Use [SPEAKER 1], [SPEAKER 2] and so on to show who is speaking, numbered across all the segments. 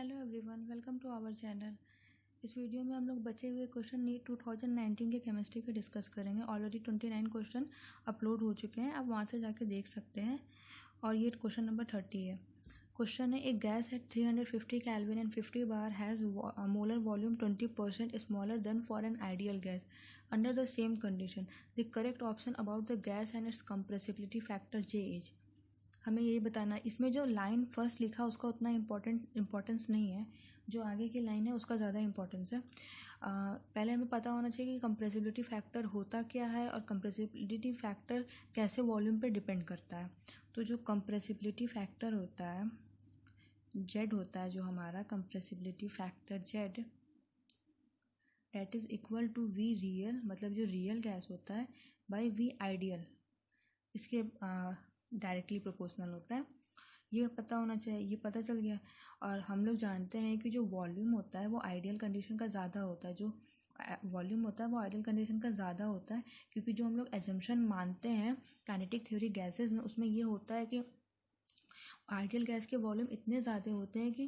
[SPEAKER 1] Hello everyone, welcome to our channel. इस video में हम लोग बचे हुए क्वेश्चन नीट 2019 के केमिस्ट्री के डिस्कस करेंगे। ऑलरेडी 29 क्वेश्चन अपलोड हो चुके हैं, आप वहाँ से जाके देख सकते हैं। और ये क्वेश्चन नंबर 30 है। क्वेश्चन है, एक gas at 350 kelvin and 50 bar has molar volume 20% smaller than for an ideal gas under the same condition. The correct option about the gas and it's compressibility factor J is. हमें यही बताना है। इसमें जो line first लिखा उसका उतना importance नहीं है, जो आगे की लाइन है उसका ज़्यादा इम्पोर्टेंस है। पहले हमें पता होना चाहिए कि कंप्रेसिबिलिटी फैक्टर होता क्या है और कंप्रेसिबिलिटी फैक्टर कैसे वॉल्यूम पे डिपेंड करता है। तो जो कंप्रेसिबिलिटी फैक्टर होता है जेड होता है, जो हमारा compressibility factor Z that is equal to V real, मतलब जो रियल गैस होता है, बाई वी आइडियल, इसके डायरेक्टली प्रोपोर्शनल होता है। ये पता होना चाहिए, ये पता चल गया। और हम लोग जानते हैं कि जो वॉल्यूम होता है वो आइडियल कंडीशन का ज़्यादा होता है, जो वॉल्यूम होता है वो आइडियल कंडीशन का ज़्यादा होता है, क्योंकि जो हम लोग एजम्पशन मानते हैं काइनेटिक थ्योरी गैसेस में, उसमें ये होता है कि आइडियल गैस के वॉल्यूम इतने ज़्यादा होते हैं कि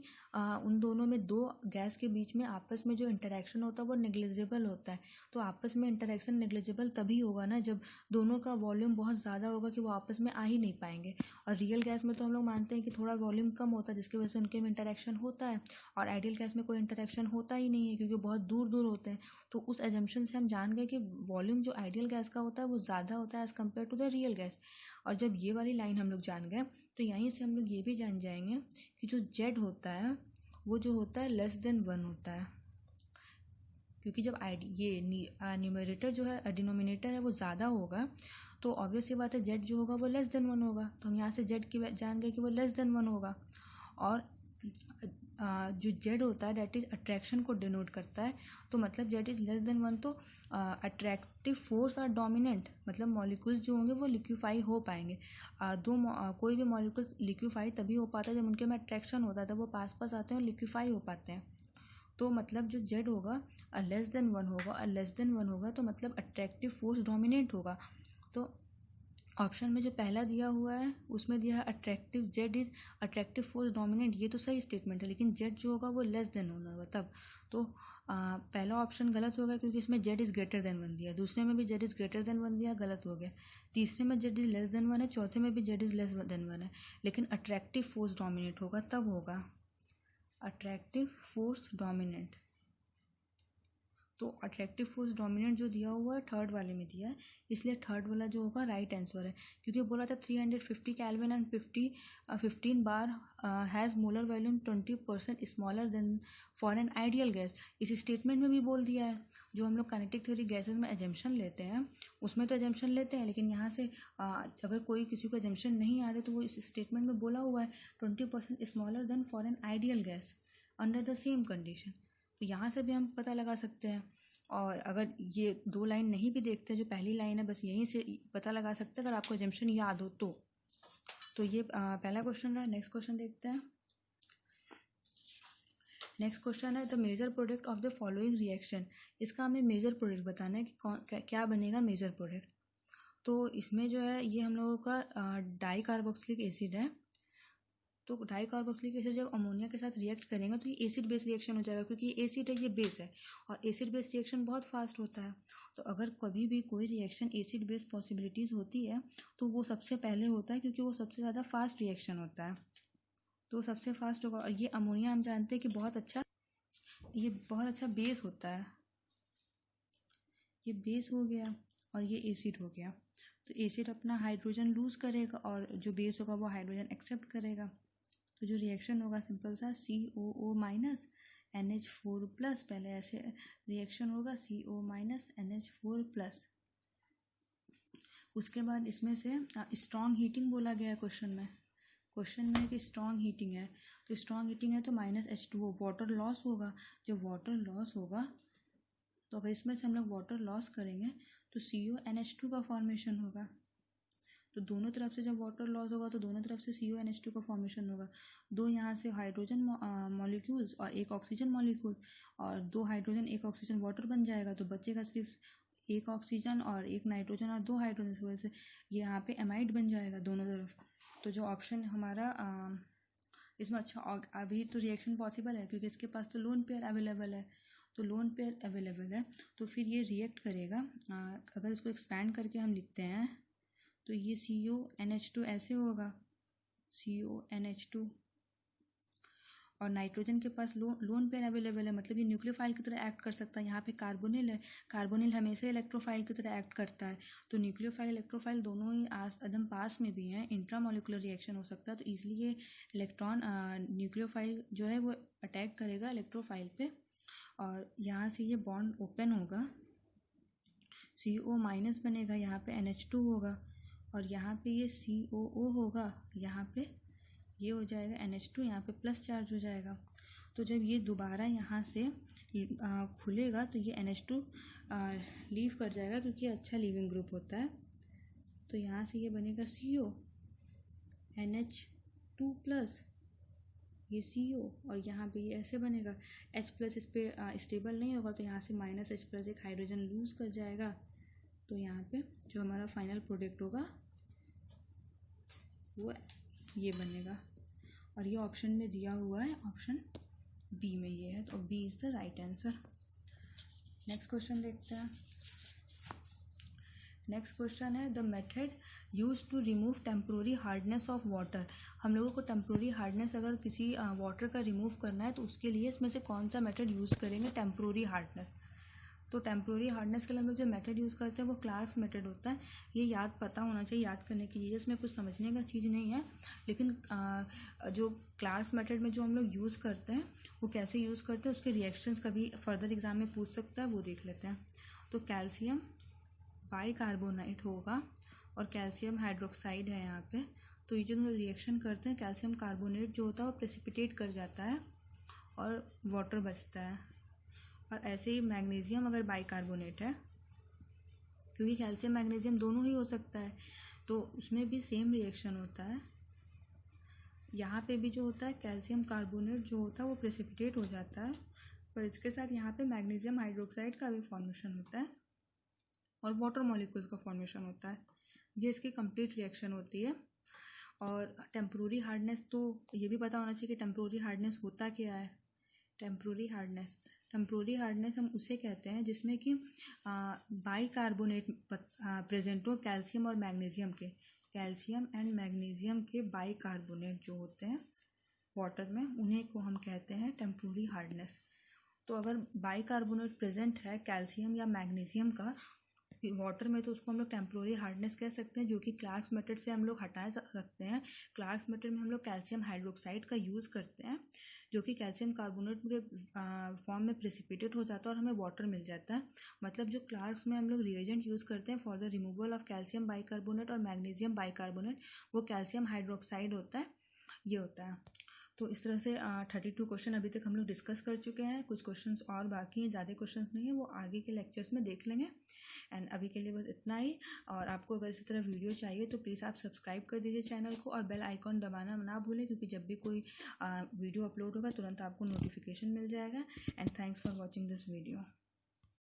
[SPEAKER 1] उन दोनों में, दो गैस के बीच में आपस में जो इंटरेक्शन होता है वो नेग्लिजिबल होता है। तो आपस में इंटरेक्शन नेग्लिजिबल तभी होगा ना जब दोनों का वॉल्यूम बहुत ज़्यादा होगा कि वो आपस में आ ही नहीं पाएंगे। और रियल गैस में तो हम लोग मानते हैं कि थोड़ा वॉल्यूम कम होता है जिसकी वजह से उनके में इंटरेक्शन होता है, और आइडियल गैस में कोई इंटरेक्शन होता ही नहीं है क्योंकि बहुत दूर दूर होते हैं। तो उस एजम्पशन से हम जान गए कि वॉल्यूम जो आइडियल गैस का होता है वो ज़्यादा होता है as compared to the real gas. और जब ये वाली लाइन हम लोग जान गए तो यहीं से हम लोग ये भी जान जाएंगे कि जो जेड होता है वो जो होता है लेस देन 1 होता है, क्योंकि जब ये न्यूमरेटर जो है, डिनोमिनेटर है, वो ज़्यादा होगा तो ऑब्वियस सी बात है जेड जो होगा वो लेस देन 1 होगा। तो हम यहाँ से जेड की जान गए कि वो लेस देन 1 होगा। और जो जेड होता है डेट इज़ अट्रैक्शन को डिनोट करता है, तो मतलब जेड इज़ लेस देन 1, तो अट्रैक्टिव फोर्स आर डोमिनेंट, मतलब मॉलिक्यूल्स जो होंगे वो लिक्विफाई हो पाएंगे। कोई भी मॉलिक्यूल्स लिक्विफाई तभी हो पाता है जब उनके में अट्रैक्शन होता है, तब वो पास पास आते हैं और लिक्विफाई हो पाते हैं। तो मतलब जो जेड होगा लेस देन 1 होगा, और लेस देन 1 होगा तो मतलब अट्रैक्टिव फोर्स डोमिनेट होगा। तो ऑप्शन में जो पहला दिया हुआ है उसमें दिया है attractive, Z is attractive force dominant, ये तो सही स्टेटमेंट है, लेकिन जेड जो होगा वो लेस देन होगा तब। तो पहला ऑप्शन गलत होगा क्योंकि इसमें जेड इज़ ग्रेटर देन 1 दिया, दूसरे में भी जेड इज़ ग्रेटर देन 1 दिया, गलत हो गया। तीसरे में जेड इज़ लेस देन 1 है, चौथे में भी जेड इज़ लेस देन 1 है, लेकिन अट्रैक्टिव फोर्स डोमिनेट होगा तब होगा अट्रैक्टिव फोर्स डोमिनेंट। तो अट्रैक्टिव फोर्स डोमिनेंट जो दिया हुआ है थर्ड वाले में दिया है, इसलिए थर्ड वाला जो होगा राइट आंसर है। क्योंकि बोला था 350 kelvin and 15 bar has molar volume 20% smaller than for an ideal gas. इस स्टेटमेंट में भी बोल दिया है। जो हम लोग काइनेटिक थ्योरी गैसेस में एजम्पशन लेते हैं उसमें तो एजम्पशन लेते हैं, लेकिन यहाँ से अगर कोई किसी को एजम्पशन नहीं आते तो वो इस स्टेटमेंट में बोला हुआ है 20% smaller than for an ideal gas under the same condition. तो यहाँ से भी हम पता लगा सकते हैं। और अगर ये दो लाइन नहीं भी देखते, जो पहली लाइन है, बस यहीं से पता लगा सकते हैं अगर आपको एजम्पशन याद हो तो। ये पहला क्वेश्चन रहा। नेक्स्ट क्वेश्चन देखते हैं। नेक्स्ट क्वेश्चन है, the major product of the following reaction. इसका हमें मेजर प्रोडक्ट बताना है कि क्या बनेगा मेजर प्रोडक्ट। तो इसमें जो है ये हम लोगों का डाई कार्बोक्सिलिक एसिड है। तो डाई कार्बोक्सिलिक एसिड जब अमोनिया के साथ रिएक्ट करेंगे तो ये एसिड बेस रिएक्शन हो जाएगा, क्योंकि ये एसिड है, ये बेस है, और एसिड बेस रिएक्शन बहुत फास्ट होता है। तो अगर कभी भी कोई रिएक्शन एसिड बेस पॉसिबिलिटीज़ होती है तो वो सबसे पहले होता है, क्योंकि वो सबसे ज़्यादा फास्ट रिएक्शन होता है, तो सबसे फास्ट होगा। और ये अमोनिया हम जानते हैं कि ये बहुत अच्छा बेस होता है। ये बेस हो गया और ये एसिड हो गया। तो एसिड अपना हाइड्रोजन लूज़ करेगा और जो बेस होगा वो हाइड्रोजन एक्सेप्ट करेगा। तो जो रिएक्शन होगा सिंपल सा COO माइनस NH4 प्लस, पहले ऐसे रिएक्शन होगा CO माइनस NH4 प्लस। उसके बाद इसमें से स्ट्रॉन्ग हीटिंग बोला गया है क्वेश्चन में कि स्ट्रॉन्ग हीटिंग है। तो स्ट्रॉन्ग हीटिंग है तो माइनस H2O, वाटर लॉस होगा। जब वाटर लॉस होगा तो अगर इसमें से हम लोग वाटर लॉस करेंगे तो CONH2 का फॉर्मेशन होगा। तो दोनों तरफ से जब वाटर लॉस होगा तो दोनों तरफ से CONH2 का फॉर्मेशन होगा। दो यहाँ से हाइड्रोजन मॉलिक्यूल्स और एक ऑक्सीजन मॉलिक्यूल्स, और दो हाइड्रोजन एक ऑक्सीजन वाटर बन जाएगा, तो बचेगा सिर्फ एक ऑक्सीजन और एक नाइट्रोजन और दो हाइड्रोजन। की वजह से ये यहाँ पे एमाइड बन जाएगा दोनों तरफ। तो जो ऑप्शन हमारा इसमें अच्छा अभी तो रिएक्शन पॉसिबल है क्योंकि इसके पास तो लोन पेयर अवेलेबल है, तो लोन पेयर अवेलेबल है तो फिर ये रिएक्ट करेगा। अगर इसको एक्सपैंड करके हम लिखते हैं तो ये CONH2 ऐसे होगा, CONH2, और नाइट्रोजन के पास लोन पेयर अवेलेबल है, मतलब ये न्यूक्लियोफाइल की तरह एक्ट कर सकता है। यहाँ पे कार्बोनिल है, कार्बोनिल हमेशा इलेक्ट्रोफाइल की तरह एक्ट करता है, तो न्यूक्लियोफाइल इलेक्ट्रोफाइल दोनों ही एकदम पास में भी हैं, इंट्रामोलिकुलर रिएक्शन हो सकता है, तो इसलिए इलेक्ट्रॉन न्यूक्लियोफाइल जो है वो अटैक करेगा इलेक्ट्रोफाइल पे, और यहाँ से ये बॉन्ड ओपन होगा, CO- बनेगा, यहाँ पे NH2 होगा, और यहाँ पे ये COO होगा, यहाँ पे ये हो जाएगा NH2, यहाँ पे प्लस चार्ज हो जाएगा। तो जब ये दोबारा यहाँ से खुलेगा तो ये NH2 लीव कर जाएगा क्योंकि अच्छा लीविंग ग्रुप होता है, तो यहाँ से ये बनेगा CO, NH2 प्लस ये CO, और यहाँ पे ये ऐसे बनेगा H प्लस, इस पर स्टेबल नहीं होगा तो यहाँ से -H+ एक हाइड्रोजन लूज कर जाएगा, तो यहाँ पे जो हमारा फाइनल प्रोडक्ट होगा वो ये बनेगा, और ये ऑप्शन में दिया हुआ है, ऑप्शन बी में ये है, तो B is the right answer. Next question देखते हैं। नेक्स्ट क्वेश्चन है the method use to remove temporary hardness of water. हम लोगों को टेम्प्रोरी हार्डनेस अगर किसी वाटर का रिमूव करना है तो उसके लिए इसमें से कौन सा मेथड यूज़ करेंगे, टेम्प्रोरी हार्डनेस। तो टेम्प्रोरी हार्डनेस के लिए हम लोग जो मेथड यूज़ करते हैं वो क्लार्क्स मेथड होता है, ये याद पता होना चाहिए, याद करने के लिए इसमें कुछ समझने का चीज़ नहीं है, लेकिन जो क्लार्क्स मेथड में जो हम लोग यूज़ करते हैं वो कैसे यूज़ करते हैं उसके रिएक्शंस कभी फर्दर एग्जाम में पूछ सकता है, वो देख लेते हैं। तो कैल्शियम बाइकार्बोनेट होगा और कैल्शियम हाइड्रोक्साइड है यहाँ पे, तो ये जो रिएक्शन करते हैं कैल्शियम कार्बोनेट जो होता है वो प्रेसिपिटेट कर जाता है और वाटर बचता है, और ऐसे ही मैग्नीशियम अगर बाइकार्बोनेट है, क्योंकि कैल्शियम मैग्नीशियम दोनों ही हो सकता है, तो उसमें भी सेम रिएक्शन होता है। यहाँ पे भी जो होता है कैल्शियम कार्बोनेट जो होता है वो प्रेसिपिटेट हो जाता है, पर इसके साथ यहाँ पे मैग्नीशियम हाइड्रोक्साइड का भी फॉर्मेशन होता है और वाटर मॉलिक्यूल्स का फॉर्मेशन होता है, ये इसकी कंप्लीट रिएक्शन होती है। और टेम्प्रोरी हार्डनेस, तो ये भी पता होना चाहिए कि टेम्प्रोरी हार्डनेस होता क्या है। टेम्प्रोरी हार्डनेस हम उसे कहते हैं जिसमें कि बाइकार्बोनेट प्रेजेंट हो कैल्शियम और मैग्नीशियम के, कैल्शियम एंड मैग्नीशियम के बाइकार्बोनेट जो होते हैं वाटर में, उन्हें को हम कहते हैं टेम्प्रोरी हार्डनेस। तो अगर बाइकार्बोनेट प्रेजेंट है कैल्शियम या मैग्नीशियम का वाटर में तो उसको हम लोग टेम्प्रोरी हार्डनेस कह सकते हैं, जो कि क्लार्क्स मेथड से हम लोग हटा सकते हैं। क्लार्क्स मेथड में हम लोग कैल्शियम हाइड्रोक्साइड का यूज़ करते हैं जो कि कैल्शियम कार्बोनेट के फॉर्म में प्रेसिपिटेट हो जाता है और हमें वाटर मिल जाता है। मतलब जो क्लार्क्स में हम लोग रिएजेंट यूज़ करते हैं for the removal of calcium bicarbonate और मैग्नीशियम बाइकार्बोनेट, वो कैल्शियम हाइड्रोक्साइड होता है, ये होता है। तो इस तरह से 32 क्वेश्चन अभी तक हम लोग डिस्कस कर चुके हैं, कुछ क्वेश्चंस और बाकी हैं, ज़्यादा क्वेश्चंस नहीं है, वो आगे के लेक्चर्स में देख लेंगे। एंड अभी के लिए बस इतना ही, और आपको अगर इसी तरह वीडियो चाहिए तो प्लीज़ आप सब्सक्राइब कर दीजिए चैनल को और बेल आइकॉन दबाना ना भूलें, क्योंकि जब भी कोई वीडियो अपलोड होगा तुरंत आपको नोटिफिकेशन मिल जाएगा। And thanks for watching this video.